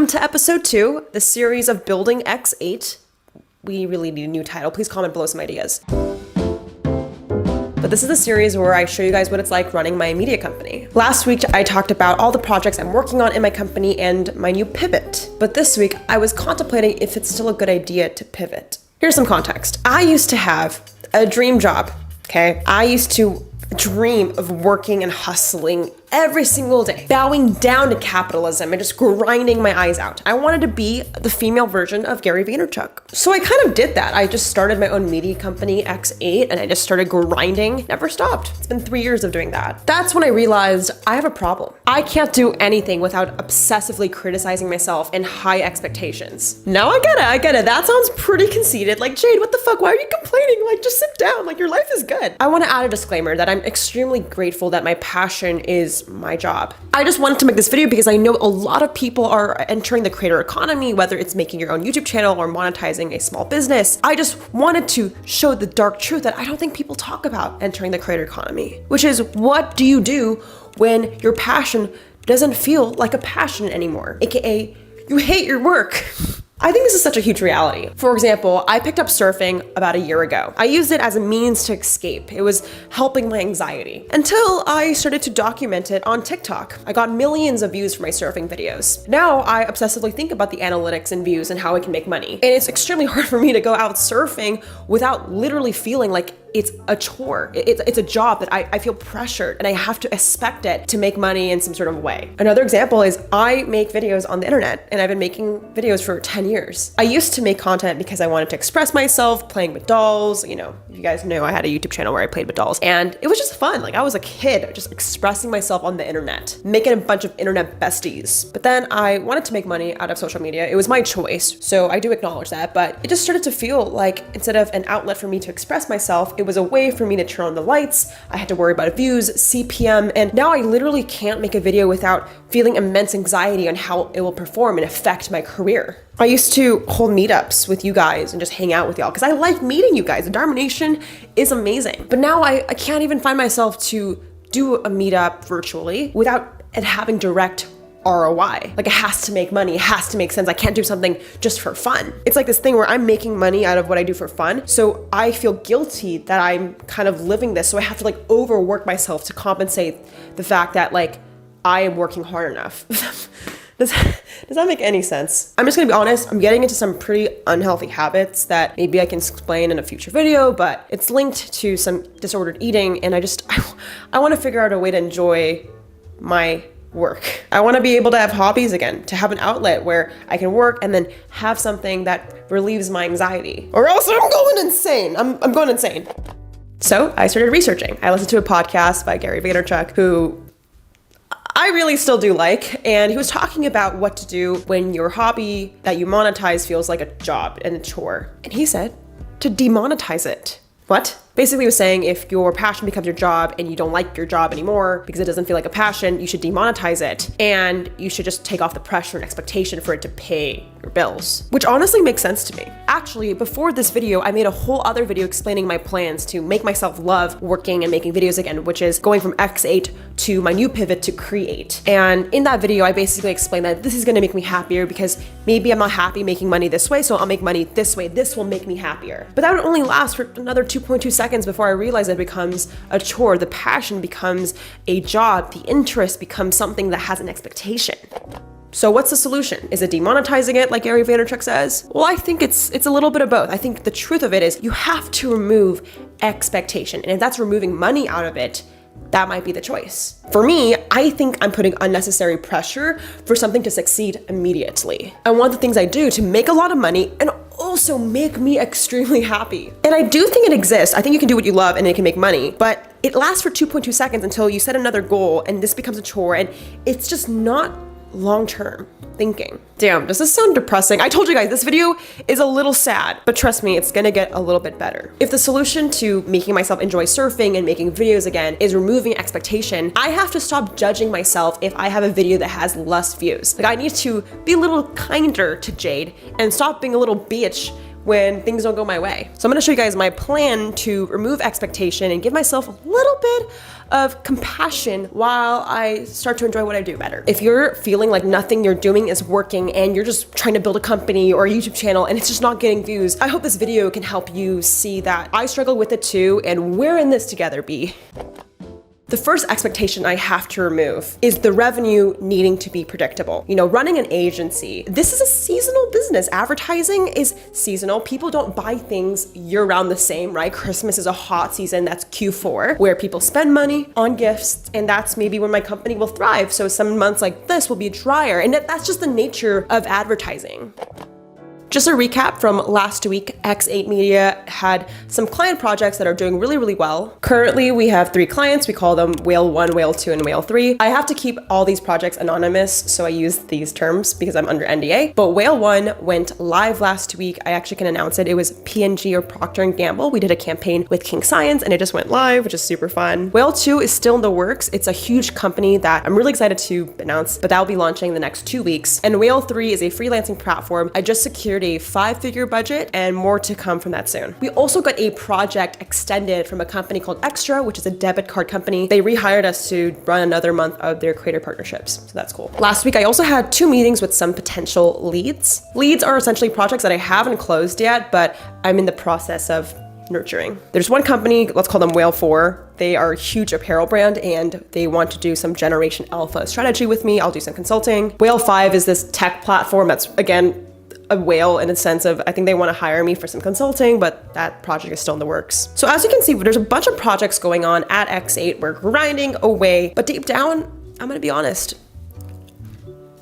To episode 2, the series of Building X8. We really need a new title. Please comment below some ideas. But this is the series where I show you guys what it's like running my media company. Last week, I talked about all the projects I'm working on in my company and my new pivot. But this week, I was contemplating if it's still a good idea to pivot. Here's some context. I used to have a dream job, okay? I used to dream of working and hustling every single day, bowing down to capitalism and just grinding my eyes out. I wanted to be the female version of Gary Vaynerchuk. So I kind of did that. I just started my own media company, X8, and I just started grinding, never stopped. It's been 3 years of doing that. That's when I realized I have a problem. I can't do anything without obsessively criticizing myself and high expectations. Now I get it. That sounds pretty conceited. Like, Jade, what the fuck? Why are you complaining? Like, just sit down. Like, your life is good. I want to add a disclaimer that I'm extremely grateful that my passion is my job. I just wanted to make this video because I know a lot of people are entering the creator economy, whether it's making your own YouTube channel or monetizing a small business. I just wanted to show the dark truth that I don't think people talk about entering the creator economy, which is, what do you do when your passion doesn't feel like a passion anymore? AKA, you hate your work. I think this is such a huge reality. For example, I picked up surfing about a year ago. I used it as a means to escape. It was helping my anxiety until I started to document it on TikTok. I got millions of views for my surfing videos. Now I obsessively think about the analytics and views and how I can make money. And it's extremely hard for me to go out surfing without literally feeling like it's a chore. It's a job that I feel pressured and I have to expect it to make money in some sort of way. Another example is I make videos on the internet and I've been making videos for 10 years. I used to make content because I wanted to express myself, playing with dolls. You know, you guys know I had a YouTube channel where I played with dolls and it was just fun. Like, I was a kid just expressing myself on the internet, making a bunch of internet besties. But then I wanted to make money out of social media. It was my choice. So I do acknowledge that, but it just started to feel like instead of an outlet for me to express myself, it was a way for me to turn on the lights. I had to worry about views, CPM, and now I literally can't make a video without feeling immense anxiety on how it will perform and affect my career. I used to hold meetups with you guys and just hang out with y'all because I like meeting you guys. The Darmanation is amazing. But now I can't even find myself to do a meetup virtually without it having direct ROI. Like, it has to make money, it has to make sense. I can't do something just for fun. It's like this thing where I'm making money out of what I do for fun. So I feel guilty that I'm kind of living this. So I have to like overwork myself to compensate the fact that like I am working hard enough. Does that make any sense? I'm just gonna be honest, I'm getting into some pretty unhealthy habits that maybe I can explain in a future video, but it's linked to some disordered eating and I wanna figure out a way to enjoy my work. I want to be able to have hobbies again, to have an outlet where I can work and then have something that relieves my anxiety. Or else I'm going insane. I'm going insane. So I started researching. I listened to a podcast by Gary Vaynerchuk, who I really still do like, and he was talking about what to do when your hobby that you monetize feels like a job and a chore. And he said to demonetize it. What? Basically, he was saying if your passion becomes your job and you don't like your job anymore because it doesn't feel like a passion, you should demonetize it and you should just take off the pressure and expectation for it to pay your bills, which honestly makes sense to me. Actually, before this video, I made a whole other video explaining my plans to make myself love working and making videos again, which is going from X8 to my new pivot to create. And in that video, I basically explained that this is gonna make me happier because maybe I'm not happy making money this way, so I'll make money this way. This will make me happier. But that would only last for another 2.2 seconds before I realize it becomes a chore. The passion becomes a job. The interest becomes something that has an expectation. So what's the solution? Is it demonetizing it like Gary Vaynerchuk says? Well, I think it's a little bit of both. I think the truth of it is you have to remove expectation. And if that's removing money out of it, that might be the choice. For me, I think I'm putting unnecessary pressure for something to succeed immediately. I want the things I do to make a lot of money and also make me extremely happy. And I do think it exists. I think you can do what you love and it can make money, but it lasts for 2.2 seconds until you set another goal and this becomes a chore, and it's just not long-term thinking. Damn, does this sound depressing? I told you guys, this video is a little sad, but trust me, it's gonna get a little bit better. If the solution to making myself enjoy surfing and making videos again is removing expectation, I have to stop judging myself if I have a video that has less views. Like, I need to be a little kinder to Jade and stop being a little bitch when things don't go my way. So I'm gonna show you guys my plan to remove expectation and give myself a little bit of compassion while I start to enjoy what I do better. If you're feeling like nothing you're doing is working and you're just trying to build a company or a YouTube channel and it's just not getting views, I hope this video can help you see that I struggle with it too, and we're in this together, B. The first expectation I have to remove is the revenue needing to be predictable. You know, running an agency, this is a seasonal business. Advertising is seasonal. People don't buy things year-round the same, right? Christmas is a hot season, that's Q4, where people spend money on gifts, and that's maybe when my company will thrive. So some months like this will be drier, and that's just the nature of advertising. Just a recap from last week, X8 Media had some client projects that are doing really, really well. Currently, we have 3 clients. We call them Whale 1, Whale 2, and Whale 3. I have to keep all these projects anonymous, so I use these terms because I'm under NDA. But Whale 1 went live last week. I actually can announce it. It was P&G or Procter & Gamble. We did a campaign with King Science, and it just went live, which is super fun. Whale 2 is still in the works. It's a huge company that I'm really excited to announce, but that will be launching in the next 2 weeks. And Whale 3 is a freelancing platform. I just secured a 5-figure budget and more to come from that soon. We also got a project extended from a company called Extra, which is a debit card company. They rehired us to run another month of their creator partnerships. So that's cool. Last week, I also had 2 meetings with some potential leads. Leads are essentially projects that I haven't closed yet, but I'm in the process of nurturing. There's one company, let's call them Whale 4. They are a huge apparel brand and they want to do some Generation Alpha strategy with me. I'll do some consulting. Whale 5 is this tech platform that's, again, a whale in a sense of, I think they want to hire me for some consulting, but that project is still in the works. So as you can see, there's a bunch of projects going on at X8. We're grinding away, but deep down, I'm gonna be honest,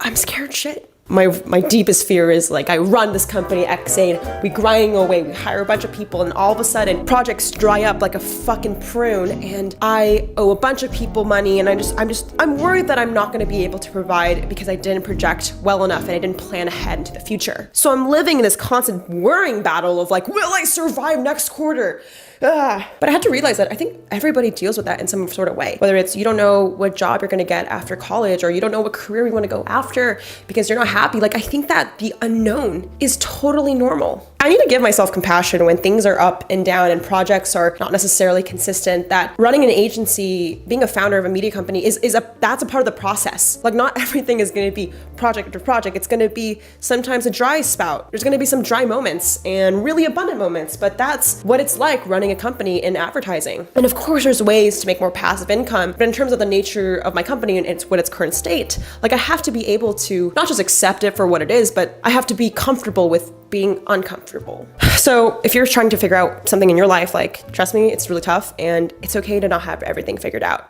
I'm scared shit. My deepest fear is like, I run this company X8, we grinding away, we hire a bunch of people, and all of a sudden projects dry up like a fucking prune, and I owe a bunch of people money, and I'm worried that I'm not gonna be able to provide because I didn't project well enough and I didn't plan ahead into the future. So I'm living in this constant worrying battle of like, will I survive next quarter? But I had to realize that I think everybody deals with that in some sort of way. Whether it's you don't know what job you're gonna get after college, or you don't know what career you wanna go after because you're not happy. Like, I think that the unknown is totally normal. I need to give myself compassion when things are up and down and projects are not necessarily consistent, that running an agency, being a founder of a media company that's a part of the process. Like, not everything is gonna be project after project. It's gonna be sometimes a dry spout. There's gonna be some dry moments and really abundant moments, but that's what it's like running a company in advertising. And of course, there's ways to make more passive income, but in terms of the nature of my company and its current state, like, I have to be able to not just accept it for what it is, but I have to be comfortable with being uncomfortable. So if you're trying to figure out something in your life, like, trust me, it's really tough and it's okay to not have everything figured out.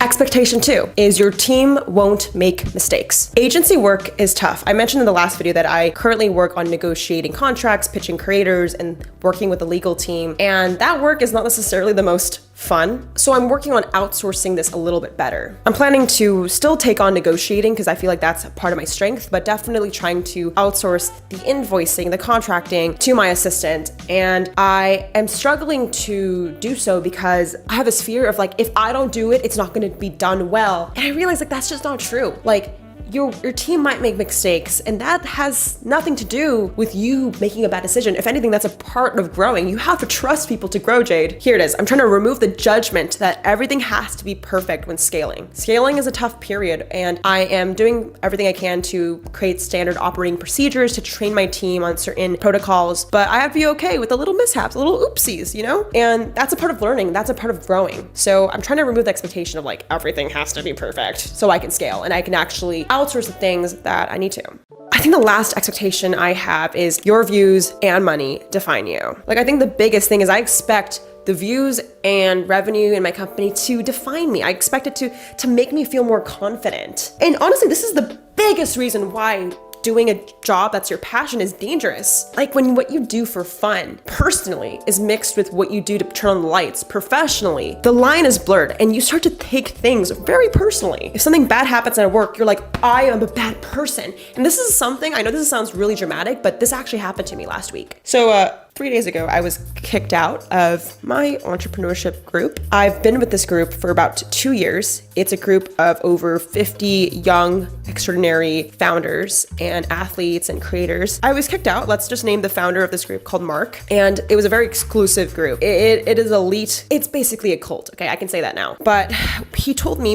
Expectation 2 is your team won't make mistakes. Agency work is tough. I mentioned in the last video that I currently work on negotiating contracts, pitching creators, and working with the legal team. And that work is not necessarily the most fun. So I'm working on outsourcing this a little bit better. I'm planning to still take on negotiating because I feel like that's part of my strength, but definitely trying to outsource the invoicing, the contracting to my assistant. And I am struggling to do so because I have this fear of like, if I don't do it, it's not going to be done well. And I realize like that's just not true. Like, your team might make mistakes, and that has nothing to do with you making a bad decision. If anything, that's a part of growing. You have to trust people to grow, Jade. Here it is. I'm trying to remove the judgment that everything has to be perfect when scaling. Scaling is a tough period, and I am doing everything I can to create standard operating procedures to train my team on certain protocols, but I have to be okay with the little mishaps, the little oopsies, you know? And that's a part of learning. That's a part of growing. So I'm trying to remove the expectation of like, everything has to be perfect so I can scale and I can actually outsource the things that I need to. I think the last expectation I have is your views and money define you. Like, I think the biggest thing is I expect the views and revenue in my company to define me. I expect it to make me feel more confident. And honestly, this is the biggest reason why doing a job that's your passion is dangerous. Like, when what you do for fun, personally, is mixed with what you do to turn on the lights, professionally, the line is blurred and you start to take things very personally. If something bad happens at work, you're like, I am a bad person. And this is something, I know this sounds really dramatic, but this actually happened to me last week. So 3 days ago, I was kicked out of my entrepreneurship group. I've been with this group for about 2 years. It's a group of over 50 young, extraordinary founders and athletes and creators. I was kicked out. Let's just name the founder of this group called Mark. And it was a very exclusive group. It is elite. It's basically a cult. Okay, I can say that now. But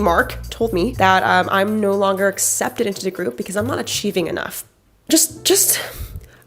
Mark told me that I'm no longer accepted into the group because I'm not achieving enough.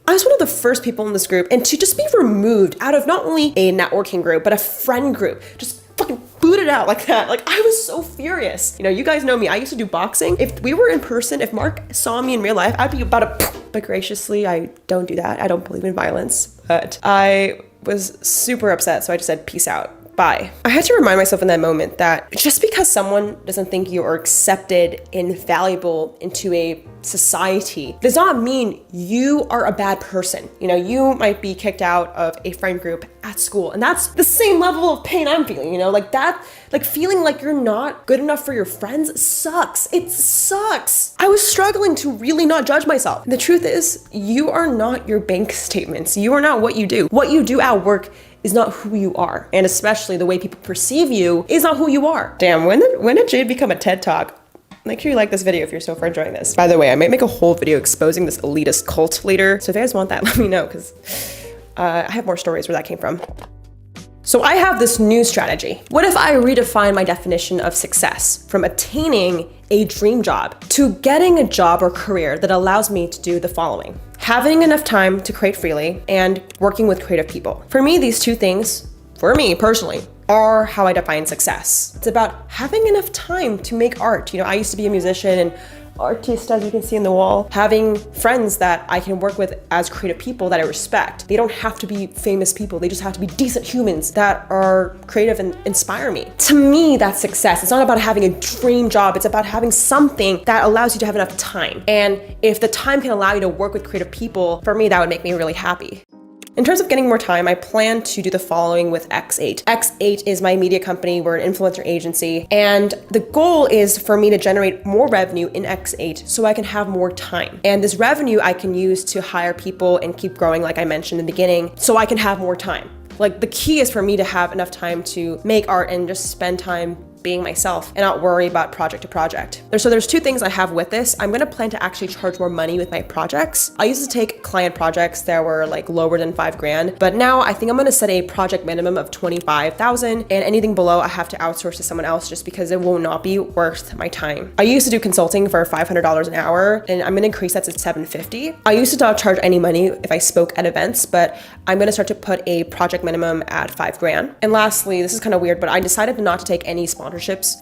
I was one of the first people in this group, and to just be removed out of not only a networking group, but a friend group, just fucking booted out like that. Like, I was so furious. You know, you guys know me. I used to do boxing. If we were in person, if Mark saw me in real life, I'd be about to, but graciously, I don't do that. I don't believe in violence, but I was super upset. So I just said, peace out. Bye. I had to remind myself in that moment that just because someone doesn't think you are accepted and valuable into a society does not mean you are a bad person. You know, you might be kicked out of a friend group at school, and that's the same level of pain I'm feeling, you know, like that, like feeling like you're not good enough for your friends sucks. It sucks. I was struggling to really not judge myself. And the truth is, you are not your bank statements. You are not what you do. What you do at work is not who you are. And especially the way people perceive you is not who you are. Damn, when did Jade become a TED Talk? Make sure you like this video if you're so far enjoying this. By the way, I might make a whole video exposing this elitist cult later. So if you guys want that, let me know, because I have more stories where that came from. So I have this new strategy. What if I redefine my definition of success from attaining a dream job to getting a job or career that allows me to do the following? Having enough time to create freely and working with creative people. For me, these two things, for me personally, are how I define success. It's about having enough time to make art. You know, I used to be a musician and artist, as you can see in the wall, having friends that I can work with as creative people that I respect. They don't have to be famous people. They just have to be decent humans that are creative and inspire me. To me, that's success. It's not about having a dream job. It's about having something that allows you to have enough time. And if the time can allow you to work with creative people, for me, that would make me really happy. In terms of getting more time, I plan to do the following with X8. X8 is my media company. We're an influencer agency. And the goal is for me to generate more revenue in X8 so I can have more time. And this revenue I can use to hire people and keep growing, like I mentioned in the beginning, so I can have more time. Like, the key is for me to have enough time to make art and just spend time being myself and not worry about project to project. So there's two things I have with this. I'm gonna plan to actually charge more money with my projects. I used to take client projects that were like lower than 5 grand, but now I think I'm gonna set a project minimum of 25,000, and anything below I have to outsource to someone else just because it will not be worth my time. I used to do consulting for $500 an hour, and I'm gonna increase that to $750. I used to not charge any money if I spoke at events, but I'm gonna start to put a project minimum at 5 grand. And lastly, this is kind of weird, but I decided not to take any sponsorships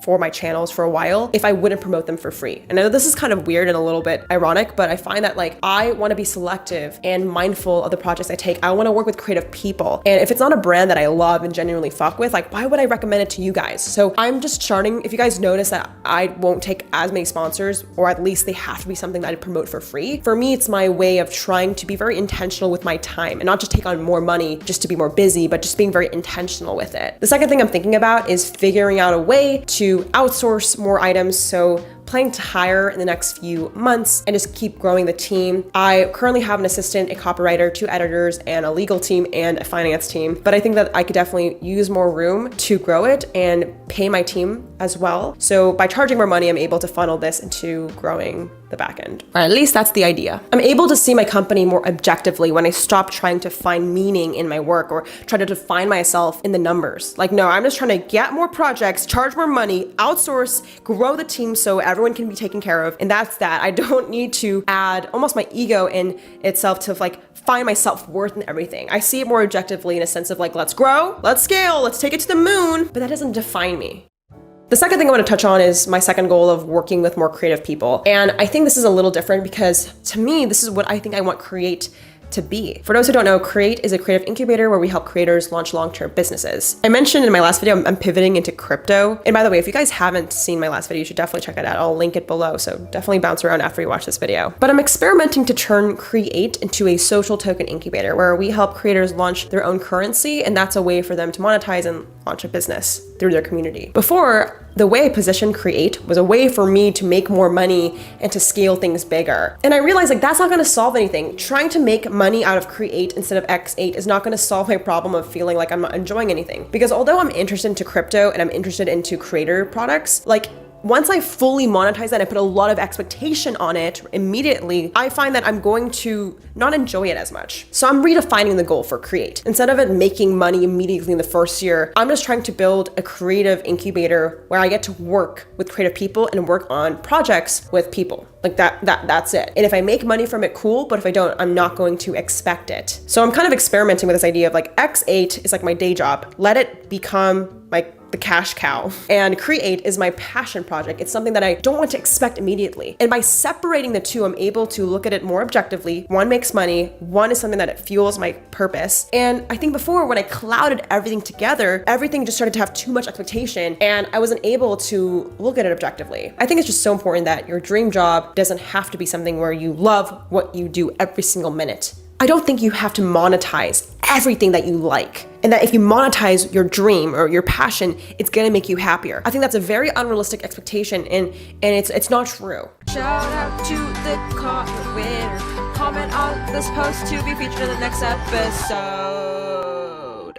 for my channels for a while if I wouldn't promote them for free. And I know this is kind of weird and a little bit ironic, but I find that like I want to be selective and mindful of the projects I take. I want to work with creative people. And if it's not a brand that I love and genuinely fuck with, like, why would I recommend it to you guys? So I'm just starting, if you guys notice that I won't take as many sponsors, or at least they have to be something that I promote for free. For me, it's my way of trying to be very intentional with my time and not just take on more money just to be more busy, but just being very intentional with it. The second thing I'm thinking about is figuring out a way to outsource more items. So planning to hire in the next few months and just keep growing the team. I currently have an assistant, a copywriter, 2 editors, and a legal team and a finance team. But I think that I could definitely use more room to grow it and pay my team as well. So by charging more money, I'm able to funnel this into growing the back end. Or at least that's the idea. I'm able to see my company more objectively when I stop trying to find meaning in my work or try to define myself in the numbers. Like, no, I'm just trying to get more projects, charge more money, outsource, grow the team so everyone can be taken care of. And that's that. I don't need to add almost my ego in itself to like find my self-worth in everything. I see it more objectively in a sense of like, let's grow, let's scale, let's take it to the moon, but that doesn't define me. The second thing I want to touch on is my second goal of working with more creative people. And I think this is a little different because to me, this is what I think I want Create to be. For those who don't know, Create is a creative incubator where we help creators launch long-term businesses. I mentioned in my last video, I'm pivoting into crypto. And by the way, if you guys haven't seen my last video, you should definitely check it out. I'll link it below. So definitely bounce around after you watch this video. But I'm experimenting to turn Create into a social token incubator where we help creators launch their own currency. And that's a way for them to monetize and launch a business through their community. Before, The way I positioned Create was a way for me to make more money and to scale things bigger. And I realized like that's not gonna solve anything. Trying to make money out of Create instead of X8 is not gonna solve my problem of feeling like I'm not enjoying anything. Because although I'm interested into crypto and I'm interested into creator products, like once I fully monetize that and put a lot of expectation on it immediately, I find that I'm going to not enjoy it as much. So I'm redefining the goal for Create. Instead of it making money immediately in the first year, I'm just trying to build a creative incubator where I get to work with creative people and work on projects with people. Like that's it. And if I make money from it, cool. But if I don't, I'm not going to expect it. So I'm kind of experimenting with this idea of like X8 is like my day job. Let it become the cash cow. And Create is my passion project. It's something that I don't want to expect immediately. And by separating the two, I'm able to look at it more objectively. One makes money, one is something that it fuels my purpose. And I think before when I clouded everything together, everything just started to have too much expectation and I wasn't able to look at it objectively. I think it's just so important that your dream job doesn't have to be something where you love what you do every single minute. I don't think you have to monetize everything that you like, and that if you monetize your dream or your passion, it's gonna make you happier. I think that's a very unrealistic expectation, and it's not true. Shout out to the comment winner. Comment on this post to be featured in the next episode.